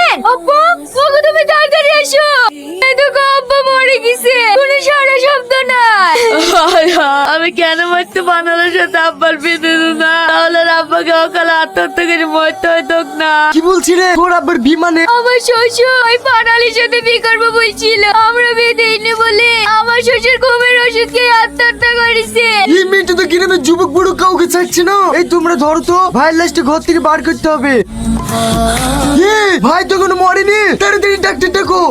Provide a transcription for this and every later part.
শুনছেন? আব্বা, ওগো তুমি তাড়াতাড়ি এসো। এই দেখো আব্বা মরে গেছে, কোনো সারা শব্দ নাই। আমি কেন মরতে বানানোর সাথে আব্বার বিয়ে দিল না? তাহলে আব্বাকে অকালে আত্মহত্যা করে মরতে হইতো না। কি বলছি রে? তোর আব্বার বিমানে আমার শ্বশুর ওই পানালির সাথে বিয়ে করবো বলছিল, আমরা বিয়ে দিইনি বলে আমার শ্বশুর ঘুমের ওষুধ খেয়ে আত্মহত্যা করেছে। এই মেয়েটা তো গ্রামের যুবক বুড়ো কাউকে চাইছে না। এই তোমরা ধরো তো, ভাইয়ের লাশটা ঘর থেকে বার করতে হবে। ভাই তো কোনো মরেনি, তাড়াতাড়ি ডাক্তার ডাকো।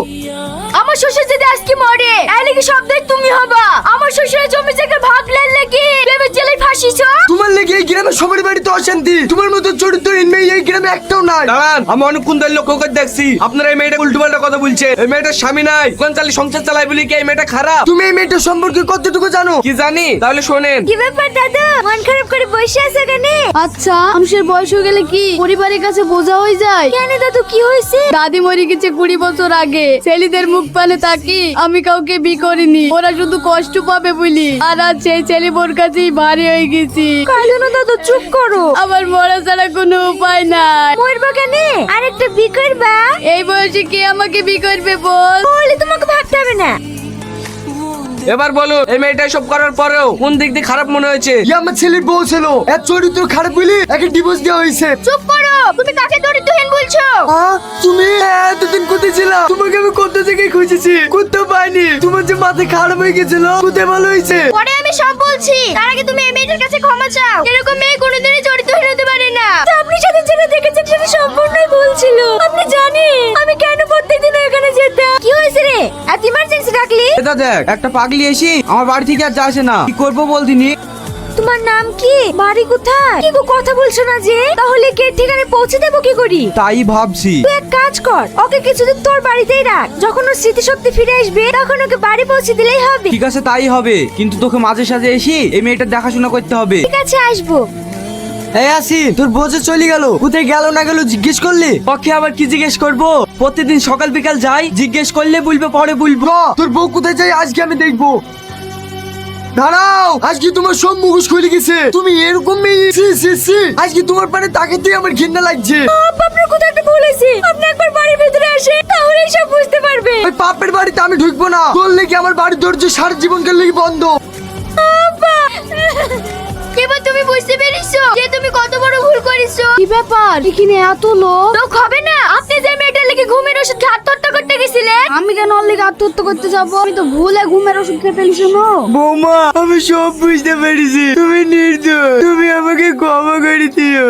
আমার শ্বশুর যদি আজকে মরে, তাহলে কি সব দায় তুমি হবা? আমার শ্বশুরের জমি জায়গা ভাগ লেন কি ভেবে জেলায় ফাঁসিছ? তোমার লেগে এই গ্রামের সবার বাড়িতে অশান্তি। তোমার মতো চরিত্রহীন মেয়ে এই গ্রামে একটাও নাই। দাঁড়ান, আমি অনেকক্ষণ ধরে লক্ষ্য করে দেখছি আপনারা এই মেয়েটা উল্টোপাল্টা কথা বলছে। এই মেয়েটার স্বামী নাই, দোকান চালিয়ে সংসার চালায় বলি কি এই মেয়েটা খারাপ? তুমি এই মেয়েটার সম্পর্কে কতটুকু জানো? কি জানি, তাহলে শোনেন। কি ব্যাপার দাদা, মন খারাপ করে বসে আছো কেন? আচ্ছা, মানুষের বয়স হয়ে গেলে কি পরিবারের কাছে বোঝা হয়ে যায়? কেন দাদু, কি হয়েছে? দাদি মরে গেছে 20 বছর আগে। ছেলেদের মুখ পানে তাকি আমি কাউকে বি করিনি, ওরা শুধু কষ্ট পাবে বলি। আর আজ সেই ছেলে বোর কাছেই ভারী হয়ে গেছি। কাঁদো না দাদু, চুপ করো। আমার মরা ছাড়া কোনো উপায় নাই। মরবা কেন? আরেকটা বিয়ে করবা? এই বয়সে কে আমাকে বি করবে বল? বলে তোমাকে ভাবতে হবে না। এবার বলো, এই মেয়েটা সব করার পরেও কোন দিক দিয়ে খারাপ মনে হয়েছে? আমার ছেলের বউ ছিল, এর চরিত্র খারাপ বলে একে ডিভোর্স দেওয়া হয়েছে। চুপ করো, তুমি কাকে দরিদ্রহীন বলছো? তুমি এতদিন কোথায় ছিলা? তোমাকে আমি কত জায়গায় খুঁজেছি, কোথাও পাইনি। তোমার যে মাথা খারাপ হয়ে গেছিল, কোথায় ভালো হয়েছে? পরে আমি সব বলছি, তার আগে তুমি এই মেয়েটার কাছে ক্ষমা চাও। এরকম মেয়ে কোনোদিনই চরিত্রহীন হতে পারে না। আপনি সাথে যেটা দেখেছেন সেটা সম্পূর্ণই ভুল ছিল। আপনি জানেন আমি কেন প্রত্যেকদিন এখানে যেতাম? কি হয়েছে রে, এত ইমার্জেন্সি ডাকলি? এটা দেখ, একটা পাগলি এসি আমার বাড়ি থেকে আর যাচ্ছে না। কি করবো বলতিনি? তোমার নাম কি, বাড়ি কোথায়? কি গো কথা বলছো না যে? তাহলে কে ঠিকানে পৌঁছে দেবো কি করি? তাই ভাবছি। তুই এক কাজ কর, ওকে কিছুদিন তোর বাড়িতেই রাখ। যখন ওর স্মৃতিশক্তি ফিরে আসবে তখন ওকে বাড়ি পৌঁছে দিলেই হবে। ঠিক আছে, তাই হবে, কিন্তু তোকে মাঝে সাঝে এসি এই মেয়েটার দেখাশোনা করতে হবে। ঠিক আছে, আসবো। এই আসি, তোর বউ যে চলে গেল, কোথায় গেল না গেল জিজ্ঞেস করলি? ওকে আবার কি জিজ্ঞেস করবো? প্রতিদিন সকাল বিকাল যাই, জিজ্ঞেস করলে বলবে, পরে বলবো। তোর বউ কোথায় যাই আজকে আমি দেখবো। দাঁড়াও, আজকে তোমার সব মুখোশ খুলে গেছে। তুমি এরকম মেয়ে, ছি, ছি, ছি। আজকে তোমার পানে তাকাতেই আমার ঘৃণা লাগছে। আপনার কোথাও একটা ভুল হয়েছে। আপনি একবার বাড়ির ভিতরে আসেন, তাহলেই সব বুঝতে পারবে। ওই পাপের বাড়িতে আমি ঢুকবো না। তোর লেগে আমার বাড়ির দরজা সারা জীবনকার লেগে বন্ধ। এবার তুমি বুঝতে পেরেছো যে তুমি কত বড় ভুল করেছো? কি ব্যাপার, এখানে এত লোক? লোক হবে না? আপনি যে মেয়েটার লেগে ঘুমের ওষুধ খেয়ে আত্মহত্যা করতে গেছিলেন। আমি কেন ওর লেগে আত্মহত্যা করতে যাবো? আমি তো ভুলে ঘুমের ওষুধ খেয়ে ফেলেছি। বৌমা, আমি সব বুঝতে পেরেছি। তুমি নির্দোষ, তুমি আমাকে ক্ষমা করে দিও।